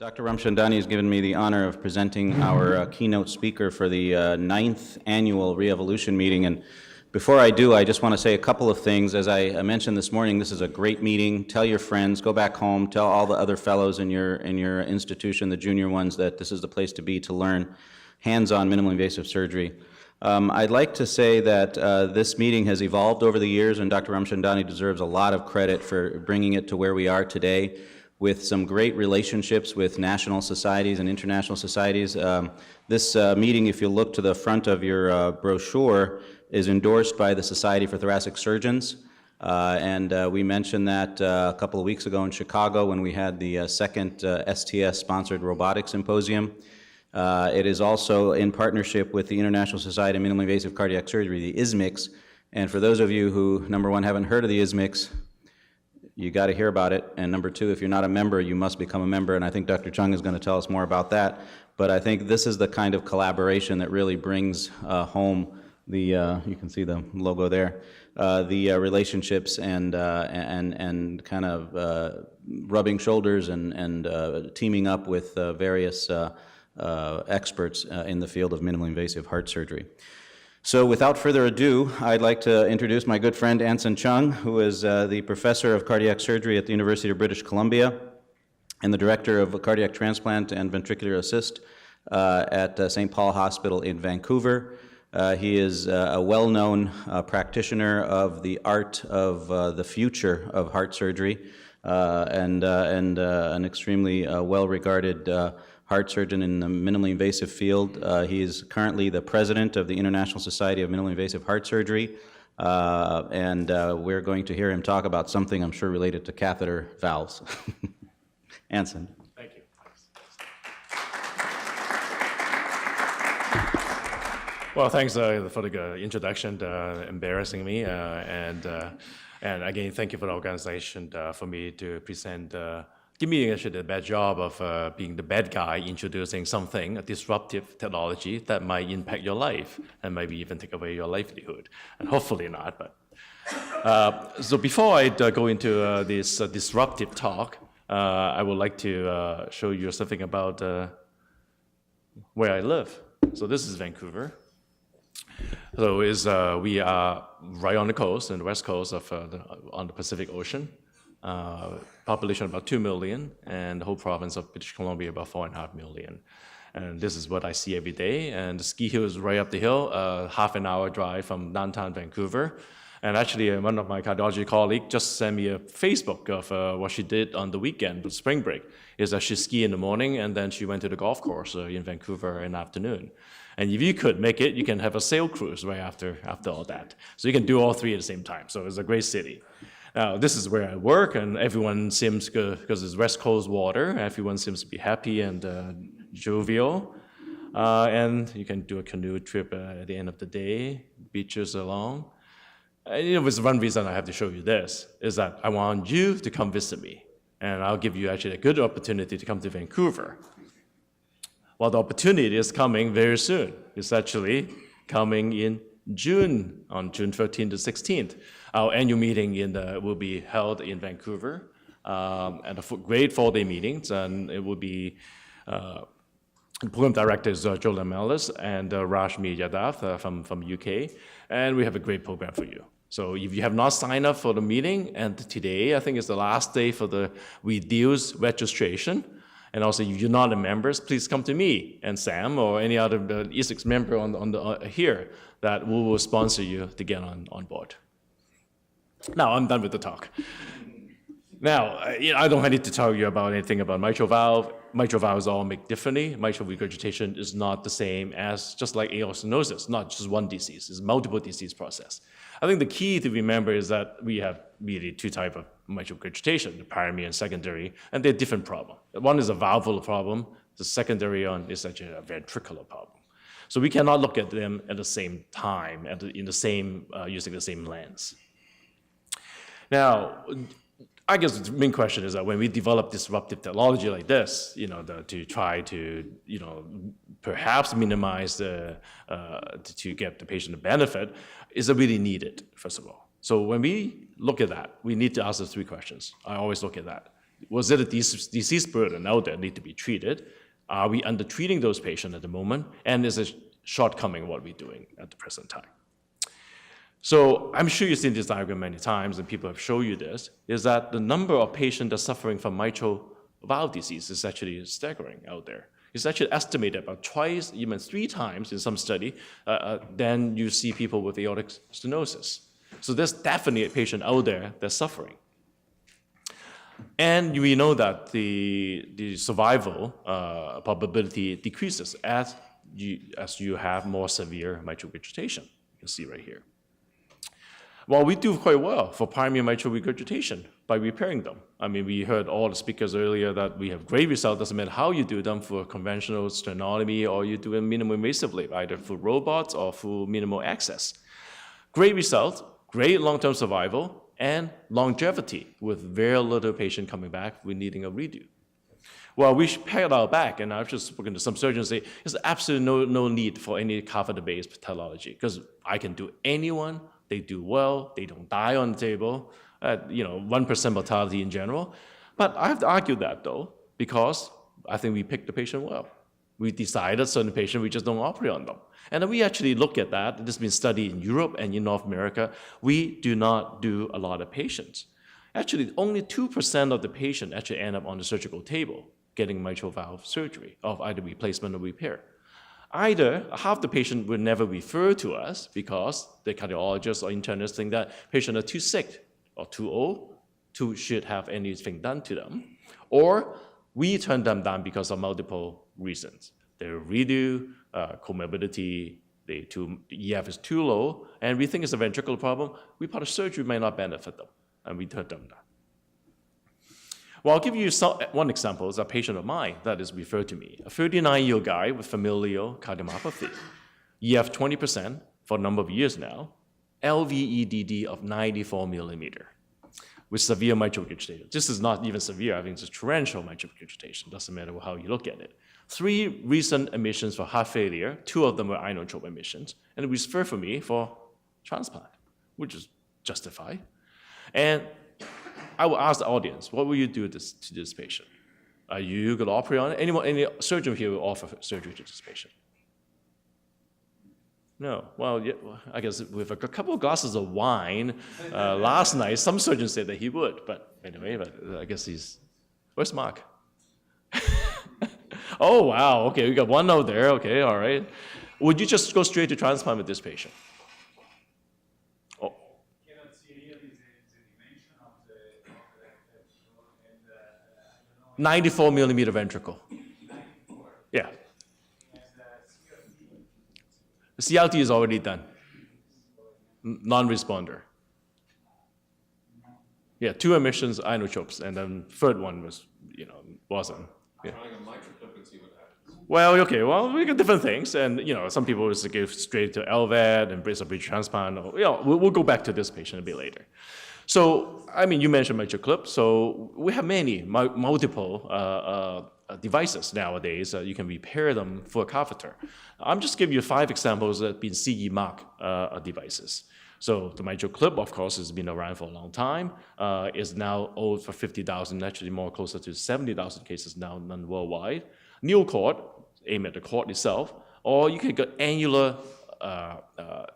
Dr. Ramchandani has given me the honor of presenting our keynote speaker for the 9th annual Re-Evolution meeting. And before I do, I just want to say a couple of things. As I mentioned this morning, this is a great meeting. Tell your friends, go back home, tell all the other fellows in your institution, the junior ones, that this is the place to be to learn hands-on minimally invasive surgery. I'd like to say that this meeting has evolved over the years, and Dr. Ramchandani deserves a lot of credit for bringing it to where we are today, with some great relationships with national societies and international societies. This meeting, if you look to the front of your brochure, is endorsed by the Society for Thoracic Surgeons. We mentioned that a couple of weeks ago in Chicago when we had the second STS-sponsored robotic symposium. It is also in partnership with the International Society of Minimally Invasive Cardiac Surgery, the ISMICS. And for those of you who, number one, haven't heard of the ISMICS, you got to hear about it. And number two, if you're not a member, you must become a member. And I think Dr. Cheung is going to tell us more about that. But I think this is the kind of collaboration that really brings home the, you can see the logo there, the relationships and kind of rubbing shoulders and teaming up with various experts in the field of minimally invasive heart surgery. So without further ado, I'd like to introduce my good friend Anson Cheung, who is the professor of cardiac surgery at the University of British Columbia and the director of cardiac transplant and ventricular assist at St. Paul Hospital in Vancouver. He is a well-known practitioner of the art of the future of heart surgery and an extremely well-regarded heart surgeon in the minimally invasive field. He is currently the president of the International Society of Minimally Invasive Heart Surgery, and we're going to hear him talk about something I'm sure related to catheter valves. Anson. Thank you. Well, thanks for the introduction, embarrassing me, and again, thank you for the organization for me to present. Give me actually the bad job of being the bad guy introducing something, a disruptive technology that might impact your life and maybe even take away your livelihood, and hopefully not. But so before I go into this disruptive talk, I would like to show you something about where I live. So this is Vancouver. So we are right on the coast, on the west coast of on the Pacific Ocean. Population about 2 million, and the whole province of British Columbia about 4.5 million. And this is what I see every day. And the ski hill is right up the hill, half an hour drive from downtown Vancouver. And actually, one of my cardiology colleagues just sent me a Facebook of what she did on the weekend with spring break. Is that she skied in the morning, and then she went to the golf course in Vancouver in the afternoon. And if you could make it, you can have a sail cruise right after all that. So you can do all three at the same time. So it's a great city. Now, this is where I work, and everyone seems, because it's West Coast water, everyone seems to be happy and jovial. And you can do a canoe trip at the end of the day, beaches along. And there's one reason I have to show you this, is that I want you to come visit me. And I'll give you actually a good opportunity to come to Vancouver. Well, the opportunity is coming very soon. It's actually coming in June, on June 13th to 16th. Our annual meeting will be held in Vancouver at a great 4-day meeting, and it will be the program director is Joel Mellis and Rashmi Yadav from UK, and we have a great program for you. So if you have not signed up for the meeting, and today I think is the last day for the reduced registration, and also if you're not a member, please come to me and Sam or any other ISMICS member on here that we will sponsor you to get on board. Now, I'm done with the talk. Now, I don't need to tell you about anything about mitral valve. Mitral valves all make differently. Mitral regurgitation is not the same as just like aortic stenosis, not just one disease, it's multiple disease process. I think the key to remember is that we have really two types of mitral regurgitation, the primary and secondary, and they're different problems. One is a valvular problem, the secondary one is actually a ventricular problem. So we cannot look at them at the same time, in the same, using the same lens. Now, I guess the main question is that when we develop disruptive technology like this, to try to, perhaps minimize to get the patient a benefit, is it really needed, first of all? So when we look at that, we need to ask the three questions. I always look at that. Was it a disease burden out there need to be treated? Are we under-treating those patients at the moment? And is it shortcoming what we're doing at the present time? So I'm sure you've seen this diagram many times, and people have shown you this, is that the number of patients that are suffering from mitral valve disease is actually staggering out there. It's actually estimated about twice, even 3 times in some study, than you see people with aortic stenosis. So there's definitely a patient out there that's suffering. And we know that the survival probability decreases as you have more severe mitral regurgitation. You can see right here. Well, we do quite well for primary mitral regurgitation by repairing them. I mean, we heard all the speakers earlier that we have great results. Doesn't matter how you do them for conventional sternotomy or you do it minimally invasively, either through robots or through minimal access. Great results, great long-term survival, and longevity with very little patient coming back with needing a redo. Well, we pat our back, and I've just spoken to some surgeons say, there's absolutely no need for any catheter-based pathology, because I can do anyone, they do well, they don't die on the table, 1% mortality in general. But I have to argue that, though, because I think we picked the patient well. We decided certain patients, we just don't operate on them. And then we actually look at that. This has been studied in Europe and in North America. We do not do a lot of patients. Actually, only 2% of the patients actually end up on the surgical table getting mitral valve surgery of either replacement or repair. Either half the patient will never refer to us because the cardiologist or internist think that patients are too sick or too old to should have anything done to them, or we turn them down because of multiple reasons. Their redo, comorbidity, the EF is too low, and we think it's a ventricular problem. We thought a surgery may not benefit them, and we turn them down. Well, I'll give you one example. It's a patient of mine that is referred to me, a 39-year-old guy with familial cardiomyopathy, EF 20% for a number of years now, LVEDD of 94 millimeter, with severe mitral regurgitation. This is not even severe. I think it's torrential mitral regurgitation. Doesn't matter how you look at it. 3 recent admissions for heart failure. 2 of them were inotrope admissions, and it was referred for me for transplant, which is justified. And I will ask the audience, what will you do to this patient? Are you going to operate on it? Any surgeon here will offer surgery to this patient? No. Well, yeah, I guess with a couple of glasses of wine last night, some surgeons said that he would. But anyway, I guess where's Mark? Oh, wow. Okay, we got one out there. Okay, all right. Would you just go straight to transplant with this patient? 94 millimeter ventricle. Yeah. The CRT is already done. Non-responder. Yeah, 2 admissions, inotropes, and then third one wasn't. Yeah. Well, okay, well, we got different things, and some people just go straight to LVAD and brace a bridge transplant. We'll go back to this patient a bit later. So, I mean, you mentioned mitral clip. So we have multiple devices nowadays. You can repair them for a catheter. I'm just giving you 5 examples that have been CE mark devices. So the mitral clip, of course, has been around for a long time. Is now old for 50,000, actually more closer to 70,000 cases now than worldwide. New cord, aim at the cord itself, or you can get annular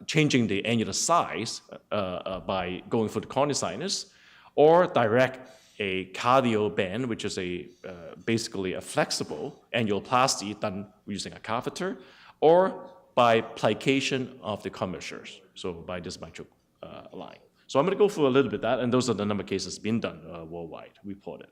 changing the annular size by going for the coronary sinus, or direct a cardio band, which is basically a flexible annuloplasty done using a catheter, or by plication of the commissures, so by this mitral line. So I'm going to go through a little bit of that, and those are the number of cases being done worldwide, reported.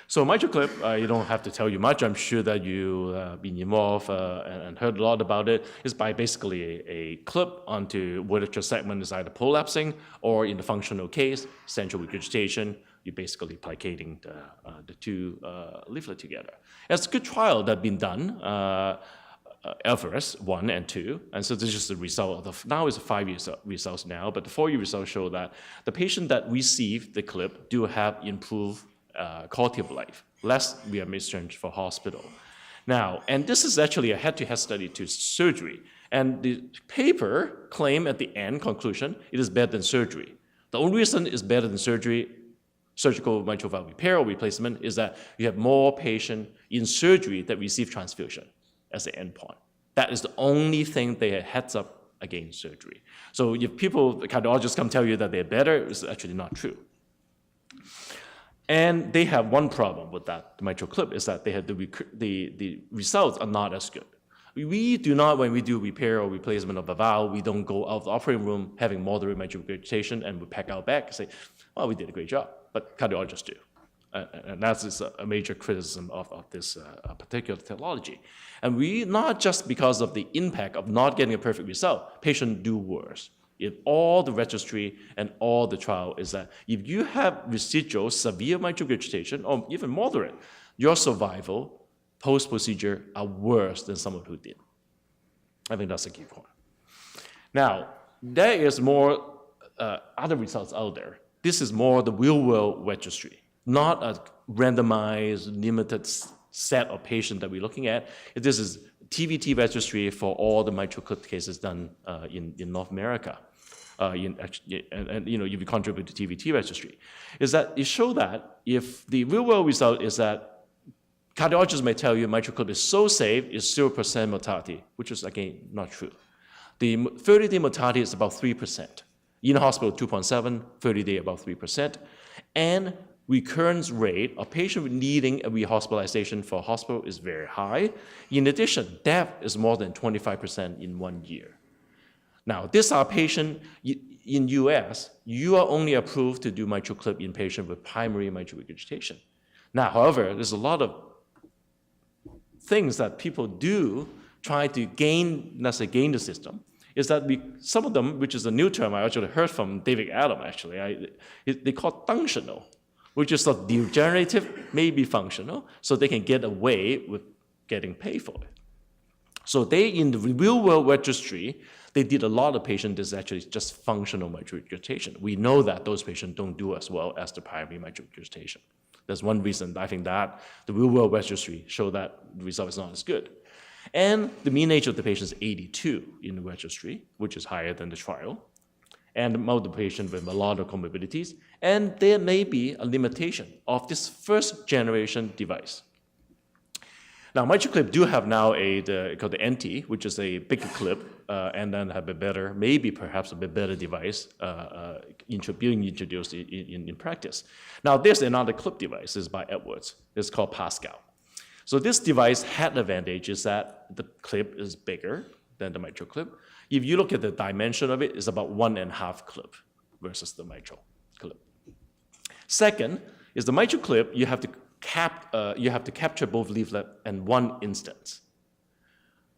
So mitral clip, you don't have to tell you much. I'm sure that you've been involved and heard a lot about it. It's by basically a clip onto which segment is either prolapsing or, in the functional case, central regurgitation. You're basically plicating the 2 leaflets together. It's a good trial that's been done, FRCS 1 and 2, and so this is the result of now it's 5 years results now, but the 4-year results show that the patient that received the clip do have improved quality of life, less readmission for hospital. Now, and this is actually a head-to-head study to surgery, and the paper claim at the end, conclusion, it is better than surgery. The only reason it's better than surgery, surgical mitral valve repair or replacement is that you have more patients in surgery that receive transfusion as the endpoint. That is the only thing they have heads up against surgery. So if the cardiologists come tell you that they're better, it's actually not true. And they have one problem with that, the mitral clip, is that they have the results are not as good. We do not, when we do repair or replacement of a valve, we don't go out of the operating room having moderate mitral regurgitation and we pack our bag and say, well, we did a great job, but cardiologists do. And that's a major criticism of this particular technology. And we, not just because of the impact of not getting a perfect result, patients do worse. In all the registry and all the trial is that if you have residual severe mitral regurgitation or even moderate, your survival post-procedure are worse than someone who did. I think that's a key point. Now, there is more other results out there. This is more the real-world registry, not a randomized, limited set of patients that we're looking at. This is TVT registry for all the mitral clip cases done in North America. If you contribute to TVT registry, is that it shows that if the real-world result is that cardiologists may tell you mitral clip is so safe, it's 0% mortality, which is, again, not true. The 30-day mortality is about 3%. In hospital, 2.7, 30-day about 3%. And recurrence rate of patient needing a rehospitalization for hospital is very high. In addition, death is more than 25% in 1 year. Now, these are patients in US, you are only approved to do mitral clip in patients with primary mitral regurgitation. Now, however, there's a lot of things that people do try to gain the system, is that some of them, which is a new term I actually heard from David Adam, actually, they call it functional, which is not degenerative, maybe functional, so they can get away with getting paid for it. So in the real-world registry, they did a lot of patients that's actually just functional mitral regurgitation. We know that those patients don't do as well as the primary mitral regurgitation. That's one reason I think that the real-world registry show that the result is not as good. And the mean age of the patient is 82 in the registry, which is higher than the trial. And multiple patients with a lot of comorbidities. And there may be a limitation of this first-generation device. Now, mitral clip do have now called the NT, which is a bigger clip, and then have a better, maybe perhaps a bit better device being introduced in practice. Now, there's another clip device. This is by Edwards. It's called Pascal. So this device had the advantage is that the clip is bigger than the mitral clip. If you look at the dimension of it, it's about 1.5 clip versus the mitral clip. Second is the mitral clip, you have to capture both leaflet in one instance.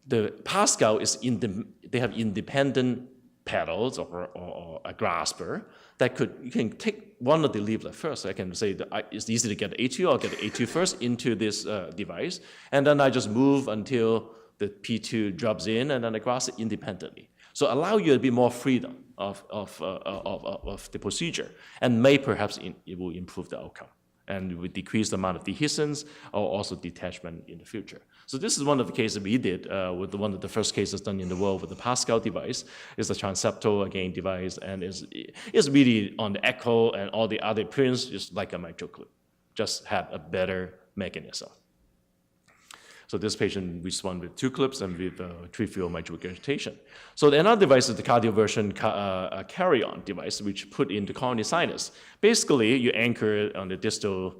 The Pascal they have independent pedals or a grasper that you can take one of the leaflet first. I can say that it's easy to get the A2, I'll get the A2 first into this device, and then I just move until the P2 drops in, and then I grasp it independently. So allow you a bit more freedom of the procedure, and may perhaps it will improve the outcome. And we decrease the amount of dehiscence or also detachment in the future. So this is one of the cases we did with one of the first cases done in the world with the Pascal device. It's a transeptal, again, device, and it's really on the echo and all the other appearance, just like a mitral clip, just had a better mechanism. So this patient responded with 2 clips and with trivial mitral regurgitation. So another device is the cardioversion carry-on device, which put in the coronary sinus. Basically, you anchor it on the distal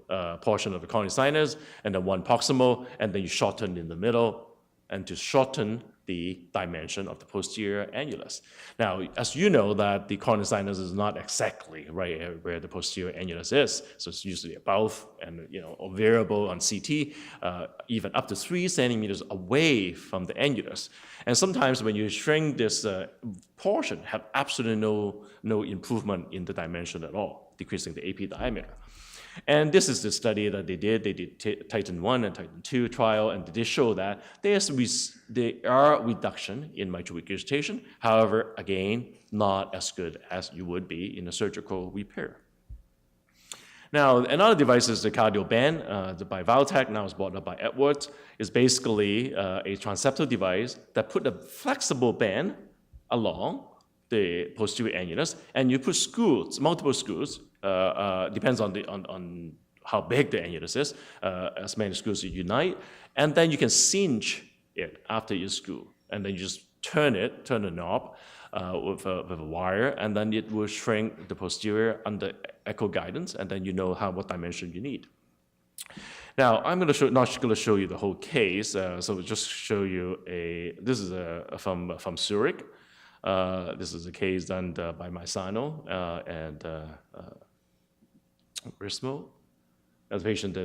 portion of the coronary sinus, and then one proximal, and then you shorten in the middle, and to shorten the dimension of the posterior annulus. Now, as you know, that the coronary sinus is not exactly right where the posterior annulus is, so it's usually above and or variable on CT, even up to 3 centimeters away from the annulus. And sometimes when you shrink this portion, have absolutely no improvement in the dimension at all, decreasing the AP diameter. And this is the study that they did. They did Titan 1 and Titan 2 trial, and they show that there are reduction in mitral regurgitation. However, again, not as good as you would be in a surgical repair. Now, another device is the cardio band, by Valtech, now it's brought up by Edwards. It's basically a transeptal device that put a flexible band along the posterior annulus, and you put screws, multiple screws, depends on how big the annulus is, as many screws you unite, and then you can cinch it after you screw, and then you just turn the knob with a wire, and then it will shrink the posterior under echo guidance, and then you know what dimension you need. Now, I'm not going to show you the whole case, so we'll just show you this is from Zurich. This is a case done by Maisano and Rismo. As a patient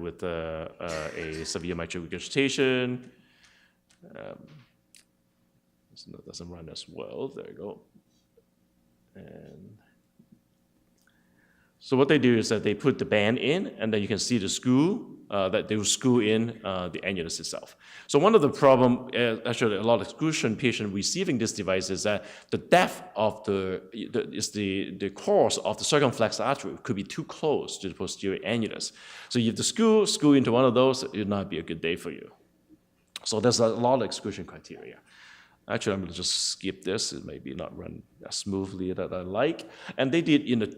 with a severe mitral regurgitation. It doesn't run as well. There you go. And so what they do is that they put the band in, and then you can see the screw that they will screw in the annulus itself. So one of the problem, actually a lot of exclusion patients receiving this device is that the depth of the course of the circumflex artery could be too close to the posterior annulus. So if the screw into one of those, it would not be a good day for you. So there's a lot of exclusion criteria. Actually, I'm going to just skip this. It maybe not run as smoothly that I like. And they did in the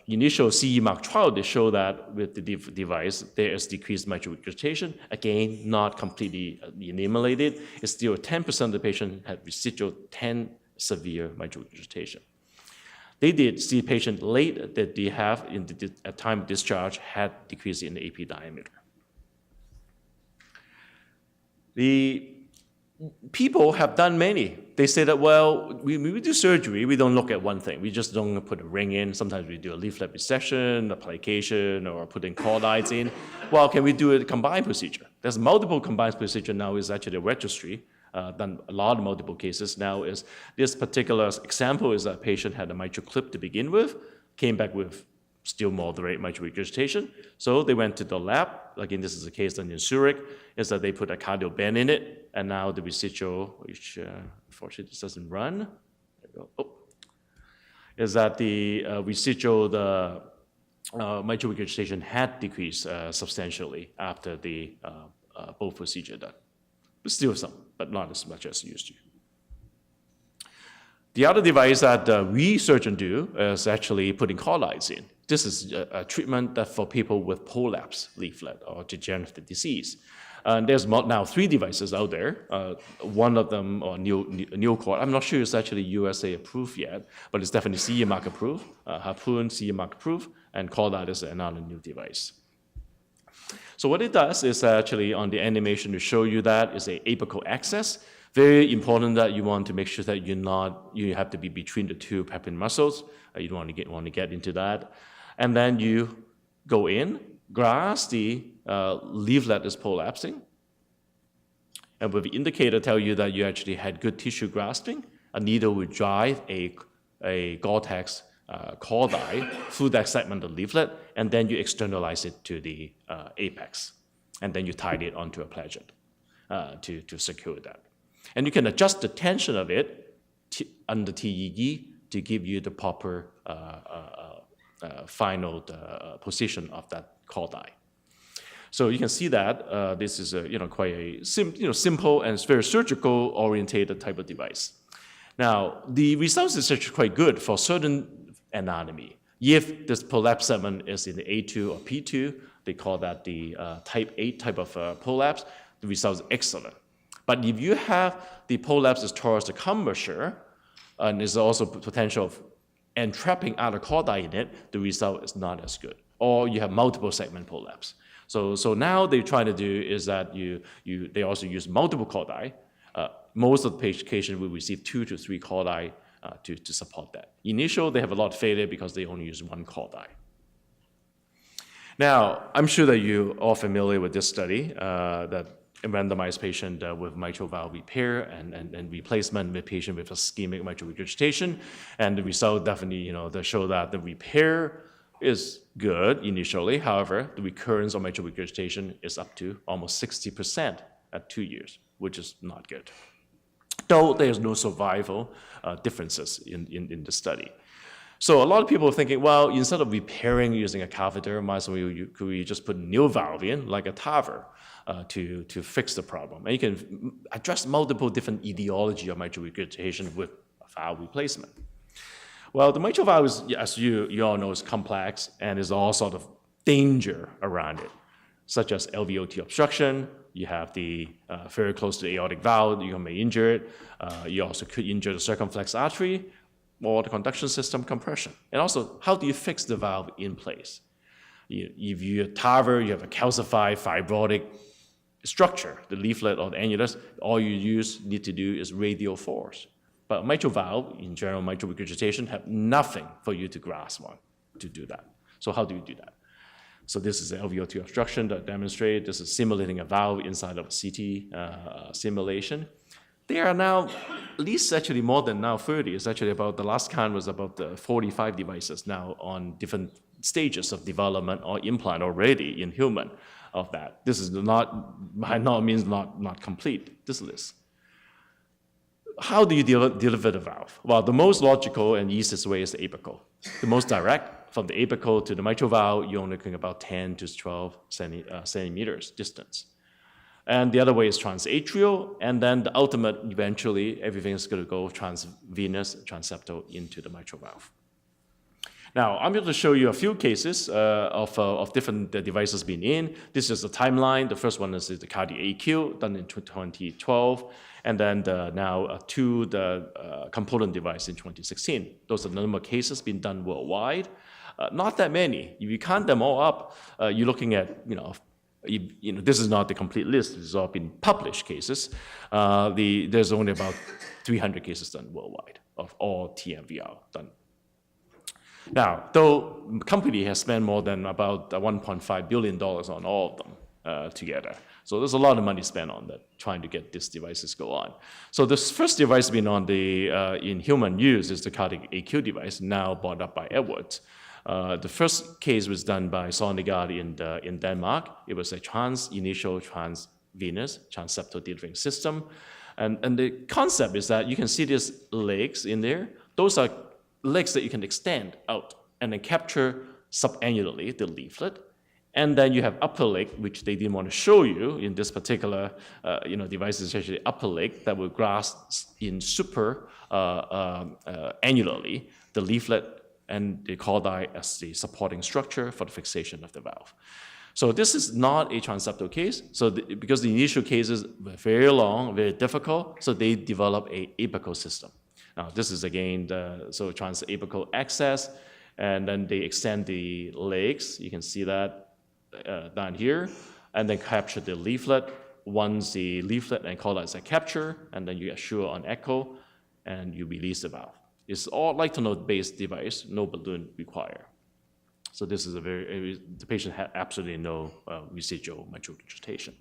initial CE mark trial, they show that with the device, there is decreased mitral regurgitation. Again, not completely eliminated. It's still 10% of the patient had residual 10 severe mitral regurgitation. They did see patient late that they have, at time of discharge, had decrease in the AP diameter. The people have done many. They say that, well, we do surgery, we don't look at one thing. We just don't put a ring in. Sometimes we do a leaflet resection, application, or putting cordites in. Well, can we do a combined procedure? There's multiple combined procedure now. Is actually a registry, done a lot of multiple cases. Now is this particular example is a patient had a mitral clip to begin with, came back with still moderate mitral regurgitation. So they went to the lab. Again, this is a case done in Zurich, is that they put a cardio band in it, and now the residual, which unfortunately this doesn't run, there we go. Oh. Is that the residual, the mitral regurgitation had decreased substantially after the both procedure done. But still some, but not as much as used to. The other device that we surgeons do is actually putting cordites in. This is a treatment that for people with prolapse leaflet or degenerative disease. There's now 3 devices out there. One of them, or Neocord, I'm not sure it's actually USA approved yet, but it's definitely CE mark approved. Harpoon, CE mark approved, and Chordal is another new device. So what it does is actually on the animation to show you that is a apical access. Very important that you want to make sure that you have to be between the 2 pepin muscles. You don't want to get into that. And then you go in, grasp the leaflet is prolapsing, and with the indicator tell you that you actually had good tissue grasping, a needle will drive a Gore-Tex cordi through that segment of the leaflet, and then you externalize it to the apex, and then you tie it onto a platelet to secure that. And you can adjust the tension of it under TEE to give you the proper final position of that cordi. So you can see that this is quite a simple and very surgical orientated type of device. Now the results is actually quite good for certain anatomy. If this prolapse segment is in the A2 or P2, they call that the type 8 type of prolapse. The results are excellent. But if you have the prolapse is towards the commissure, and there's also potential of entrapping other cordi in it, the result is not as good. Or you have multiple segment prolapse. So now they're trying to do is that they also use multiple cordi. Most of the patients will receive 2 to 3 cordi to support that. Initially, they have a lot of failure because they only use 1 cordi. Now, I'm sure that you're all familiar with this study that a randomized patient with mitral valve repair and replacement with patient with ischemic mitral regurgitation. And the result definitely, they show that the repair is good initially. However, the recurrence of mitral regurgitation is up to almost 60% at 2 years, which is not good. Though there's no survival differences in the study. So a lot of people are thinking, well, instead of repairing using a catheter, could we just put a new valve in, like a TAVR, to fix the problem? And you can address multiple different etiology of mitral regurgitation with valve replacement. Well, the mitral valve is, as you all know, is complex and is all sort of danger around it, such as LVOT obstruction. You have the very close to the aortic valve, you may injure it. You also could injure the circumflex artery or the conduction system compression. And also, how do you fix the valve in place? If you have TAVR, you have a calcified fibrotic structure, the leaflet or the annulus, all you need to do is radial force. But mitral valve, in general, mitral regurgitation, have nothing for you to grasp on to do that. So how do you do that? So this is an LVOT obstruction that demonstrates this is simulating a valve inside of a CT simulation. There are now at least actually more than now 30. It's actually about, the last count was about 45 devices now on different stages of development or implant already in human of that. This is not, by no means not complete, this list. How do you deliver the valve? Well, the most logical and easiest way is the apical. The most direct, from the apical to the mitral valve, you're only looking about 10 to 12 centimeters distance. And the other way is transatrial, and then the ultimate, eventually, everything is going to go transvenous, transeptal into the mitral valve. Now, I'm going to show you a few cases of different devices being in. This is the timeline. The first one is the cardiac AQ, done in 2012, and then the component device in 2016. Those are the number of cases being done worldwide. Not that many. If you count them all up, you're looking at, this is not the complete list. This has all been published cases. There's only about 300 cases done worldwide of all TMVR done. Now, though the company has spent more than about $1.5 billion on all of them together. So there's a lot of money spent on that, trying to get these devices go on. So this first device being on in human use is the cardiac AQ device, now bought up by Edwards. The first case was done by Sondergaard in Denmark. It was a initial transvenous transeptal delivering system. And the concept is that you can see these legs in there. Those are legs that you can extend out and then capture subannulally the leaflet. And then you have upper leg, which they didn't want to show you in this particular device, is actually upper leg that will grasp in super annularly the leaflet and the chordal as the supporting structure for the fixation of the valve. So this is not a transeptal case. So because the initial cases were very long, very difficult, so they developed an apical system. Now this is again so transapical access, and then they extend the legs. You can see that down here, and then capture the leaflet. Once the leaflet and chordal is captured, and then you assure on echo, and you release the valve. It's all light to node-based device, no balloon required. So this is the patient had absolutely no residual mitral regurgitation.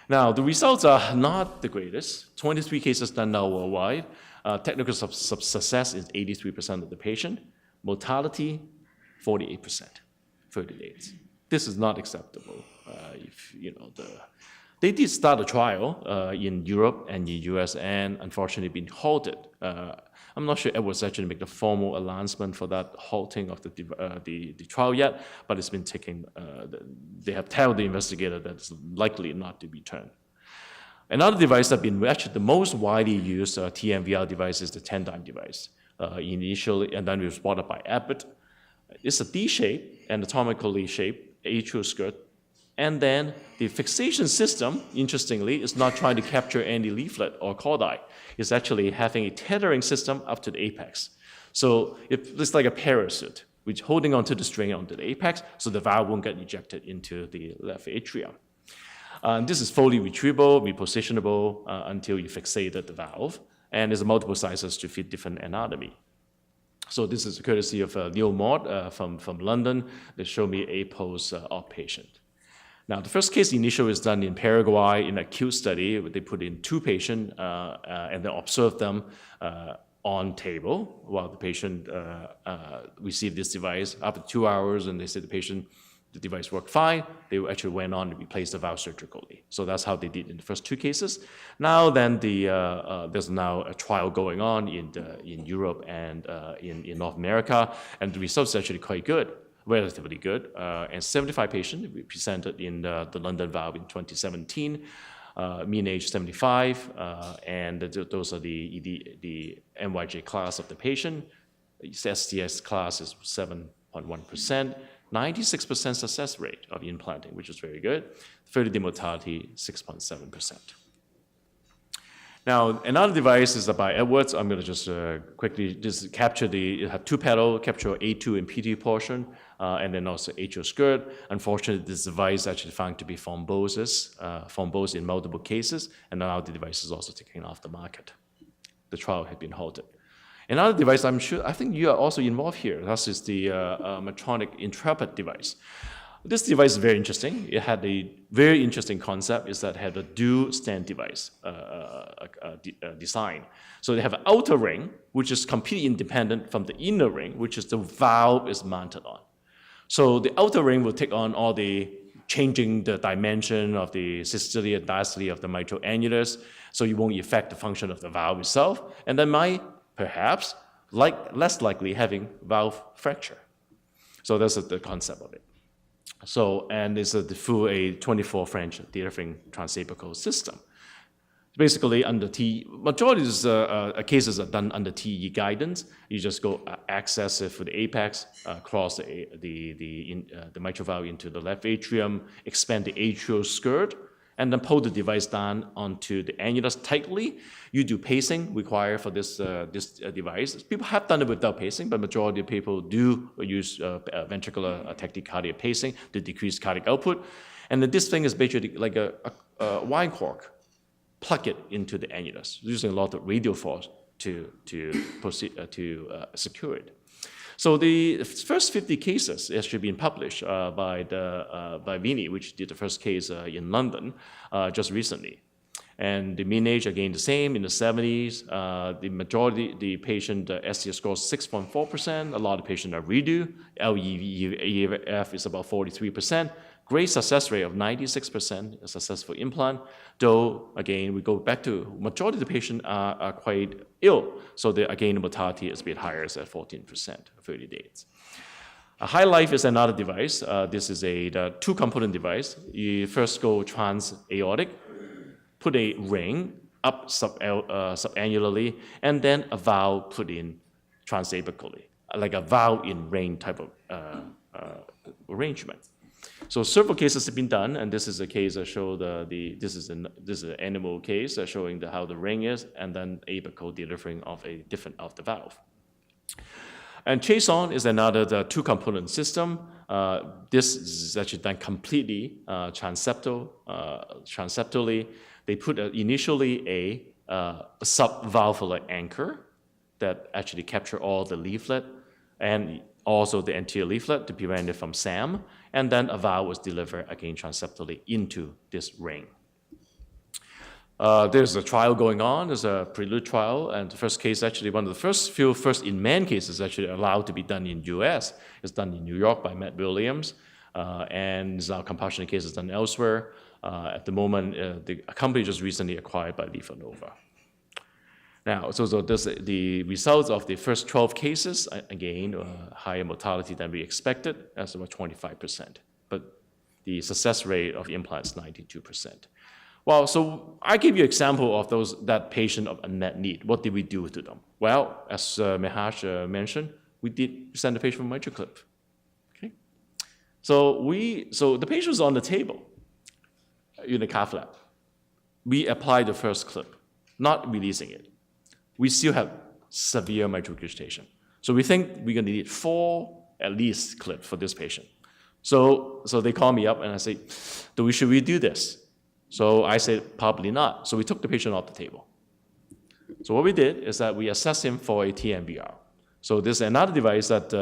Now, the results are not the greatest. 23 cases done now worldwide. Technical success is 83% of the patient. Mortality, 48%, 30 days. This is not acceptable. They did start a trial in Europe and in the US, and unfortunately been halted. I'm not sure Edwards actually made a formal announcement for that halting of the trial yet, but it's been taken. They have told the investigator that it's likely not to be turned. Another device that's been actually the most widely used TMVR device is the Tandem device. Initially, and then it was bought up by Abbott. It's a D-shaped, anatomically shaped atrial skirt. And then the fixation system, interestingly, is not trying to capture any leaflet or chordal. It's actually having a tethering system up to the apex. So it's like a parachute, which holding onto the string onto the apex, so the valve won't get ejected into the left atrium. This is fully retrievable, repositionable until you fixated the valve, and there's multiple sizes to fit different anatomy. So this is courtesy of Neil Mott from London. They show me a post-op patient. Now, the first case initial is done in Paraguay in an acute study. They put in 2 patients and then observed them on table while the patient received this device. After 2 hours, and they said the device worked fine, they actually went on to replace the valve surgically. So that's how they did in the first 2 cases. Now then, there's now a trial going on in Europe and in North America, and the results are actually quite good. Relatively good, and 75 patients we presented in the London Valve in 2017. mean age 75, and those are the NYJ class of the patient. STS class is 7.1%, 96% success rate of implanting, which is very good. 30-day mortality, 6.7%. Now, another device is by Edwards. I'm going to just quickly just capture you have two pedal, capture A2 and P2 portion, and then also atrial skirt. Unfortunately, this device actually found to be thrombosed in multiple cases, and now the device is also taken off the market. The trial had been halted. Another device, I think you are also involved here. That is the Medtronic Intrepid device. This device is very interesting. It had a very interesting concept, is that it had a dual stent device design. So they have an outer ring, which is completely independent from the inner ring, which is the valve is mounted on. So the outer ring will take on all the changing the dimension of the systole and diastole of the mitral annulus, so you won't affect the function of the valve itself, and then might, perhaps, less likely having valve fracture. So that's the concept of it. So, and it's a full 24 French delivering transapical system. Basically, under majority of cases are done under TE guidance. You just go access it for the apex, cross the mitral valve into the left atrium, expand the atrial skirt, and then pull the device down onto the annulus tightly. You do pacing required for this device. People have done it without pacing, but majority of people do use ventricular tachycardia pacing to decrease cardiac output. And then this thing is basically like a wine cork. Plug it into the annulus, using a lot of radial force to secure it. So the first 50 cases actually been published by Vini, which did the first case in London just recently. And the mean age, again, the same, in the 70s. The majority, the patient STS score is 6.4%. A lot of patients are redo. LEF is about 43%. Great success rate of 96%, a successful implant. Though, again, we go back to majority of the patients are quite ill. So again, the mortality is a bit higher, it's at 14%, 30 days. High Life is another device. This is a two-component device. You first go trans-aortic, put a ring up subannulally, and then a valve put in transapically, like a valve in ring type of arrangement. So several cases have been done, and this is a case that show this is an animal case showing how the ring is, and then apical delivering of the valve. And Chason is another two-component system. This is actually done completely transeptally. They put initially a subvalvular anchor that actually capture all the leaflet and also the anterior leaflet to prevent it from SAM, and then a valve was delivered again transeptally into this ring. There's a trial going on. There's a prelude trial, and the first case, actually one of the few first-in-man cases actually allowed to be done in US. It's done in New York by Matt Williams, and now compassionate cases done elsewhere. At the moment, the company just recently acquired by LivaNova. Now, so the results of the first 12 cases, again, higher mortality than we expected, that's about 25%. But the success rate of the implant is 92%. Well, so I give you an example of that patient of unmet need. What did we do to them? Well, as Mahesh mentioned, we did send the patient for mitral clip. Okay? So the patient was on the table in the cath lab. We applied the first clip, not releasing it. We still have severe mitral regurgitation. So we think we're going to need 4 at least clips for this patient. So they call me up and I say, should we do this? So I said, probably not. So we took the patient off the table. So what we did is that we assessed him for a TMVR. So this is another device that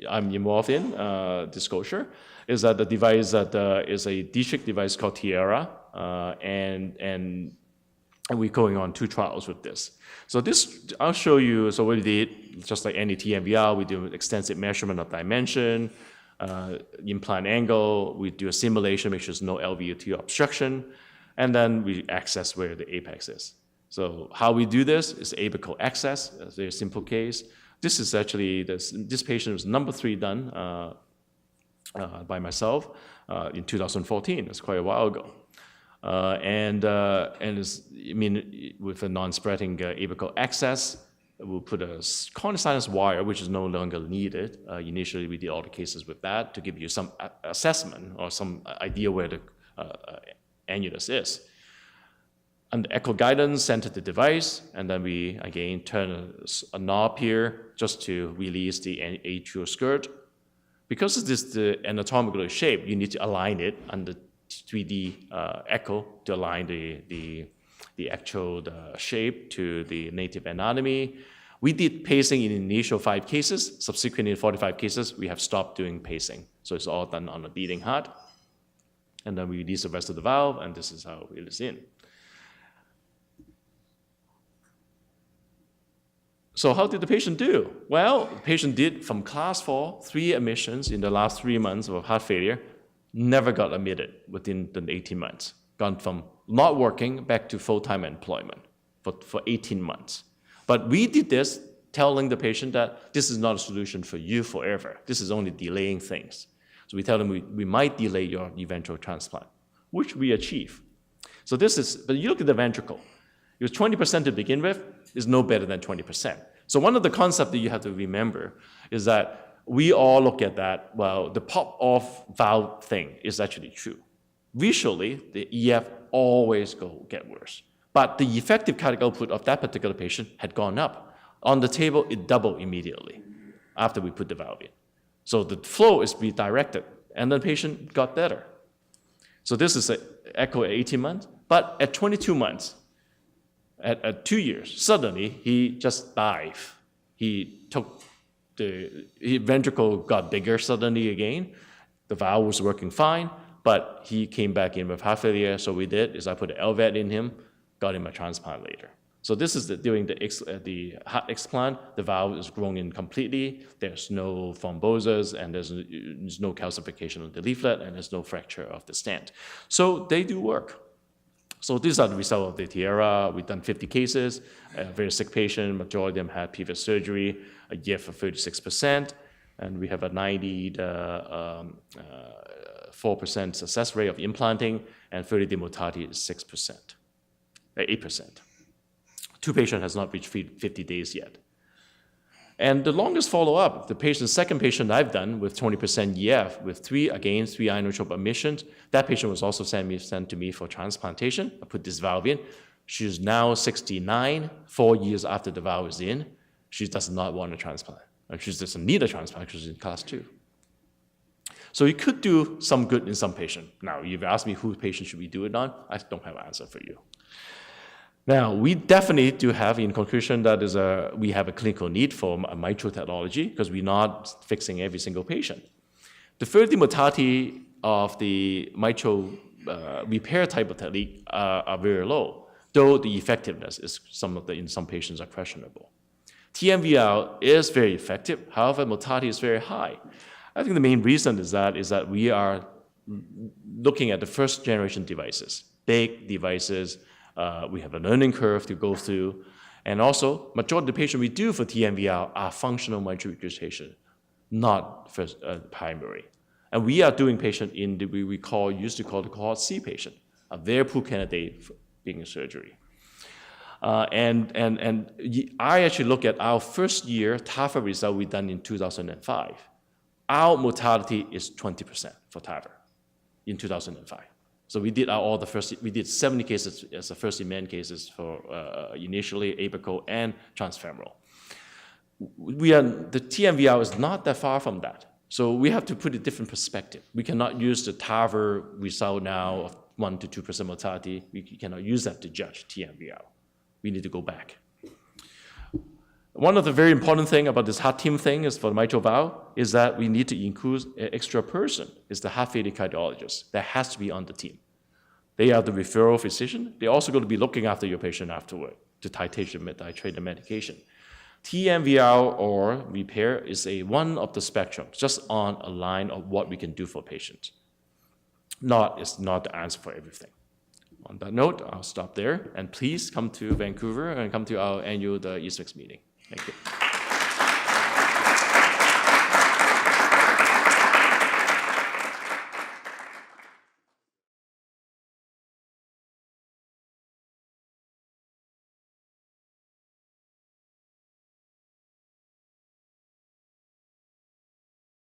I'm involved in, disclosure, is that the device that is a district device called Tierra, and we're going on 2 trials with this. So this, I'll show you, so what we did, just like any TMVR, we do extensive measurement of dimension, implant angle, we do a simulation, make sure there's no LVOT obstruction, and then we access where the apex is. So how we do this is apical access, a very simple case. This is actually, this patient was number 3 done by myself in 2014, that's quite a while ago. And it's, I mean, with a non-spreading apical access, we'll put a corner sinus wire, which is no longer needed. Initially, we did all the cases with that to give you some assessment or some idea where the annulus is. And the echo guidance, center the device, and then we, again, turn a knob here just to release the atrial skirt. Because it is the anatomical shape, you need to align it under 3D echo to align the actual shape to the native anatomy. We did pacing in the initial 5 cases. Subsequently, in 45 cases, we have stopped doing pacing. So it's all done on a beating heart. And then we release the rest of the valve, and this is how it is in. So how did the patient do? Well, the patient did from class 4, 3 admissions in the last 3 months of heart failure, never got admitted within the 18 months. Gone from not working back to full-time employment for 18 months. But we did this telling the patient that this is not a solution for you forever. This is only delaying things. So we tell them we might delay your eventual transplant, which we achieve. So this is, but you look at the ventricle. It was 20% to begin with, is no better than 20%. So one of the concepts that you have to remember is that we all look at that, well, the pop-off valve thing is actually true. Visually, the EF always get worse. But the effective cardiac output of that particular patient had gone up. On the table, it doubled immediately after we put the valve in. So the flow is redirected, and the patient got better. So this is an echo at 18 months, but at 22 months, at 2 years, suddenly he just died. His ventricle got bigger suddenly again. The valve was working fine, but he came back in with heart failure. So we did is I put an LVAD in him, got him a transplant later. So this is during the heart explant, the valve is grown in completely. There's no thrombosis, and there's no calcification of the leaflet, and there's no fracture of the stent. So they do work. So these are the results of the Tierra. We've done 50 cases, a very sick patient, majority of them had previous surgery, a EF of 36%, and we have a 94% success rate of implanting, and 30-day mortality is 8%. 2 patients has not reached 50 days yet. And the longest follow-up, the second patient I've done with 20% EF with 3 inotrope admissions, that patient was also sent to me for transplantation. I put this valve in. She's now 69, 4 years after the valve is in. She does not want a transplant. She doesn't need a transplant because she's in class 2. So it could do some good in some patient. Now, you've asked me whose patient should we do it on. I don't have an answer for you. Now, we definitely do have, in conclusion, that we have a clinical need for a mitral technology because we're not fixing every single patient. The 30-day mortality of the mitral repair type of technique are very low, though the effectiveness is in some patients are questionable. TMVR is very effective, however, mortality is very high. I think the main reason is that we are looking at the first generation devices, big devices. We have a learning curve to go through. And also, majority of the patients we do for TMVR are functional mitral regurgitation, not first, primary. And we are doing patient in the used to call the cohort C patient, a very poor candidate for being a surgery. And I actually look at our first year TAVR result we done in 2005. Our mortality is 20% for TAVR in 2005. So we did we did 70 cases as the first in-man cases for initially apical and transfemoral. The TMVR is not that far from that. So we have to put a different perspective. We cannot use the TAVR result now of 1 to 2% mortality. We cannot use that to judge TMVR. We need to go back. One of the very important thing about this heart team thing is for the mitral valve is that we need to include an extra person, is the heart failure cardiologist. That has to be on the team. They are the referral physician. They're also going to be looking after your patient afterward to titrate the medication. TMVR or repair is one of the spectrums, just on a line of what we can do for patients. It's not the answer for everything. On that note, I'll stop there, and please come to Vancouver and come to our annual ISMICS meeting. Thank you.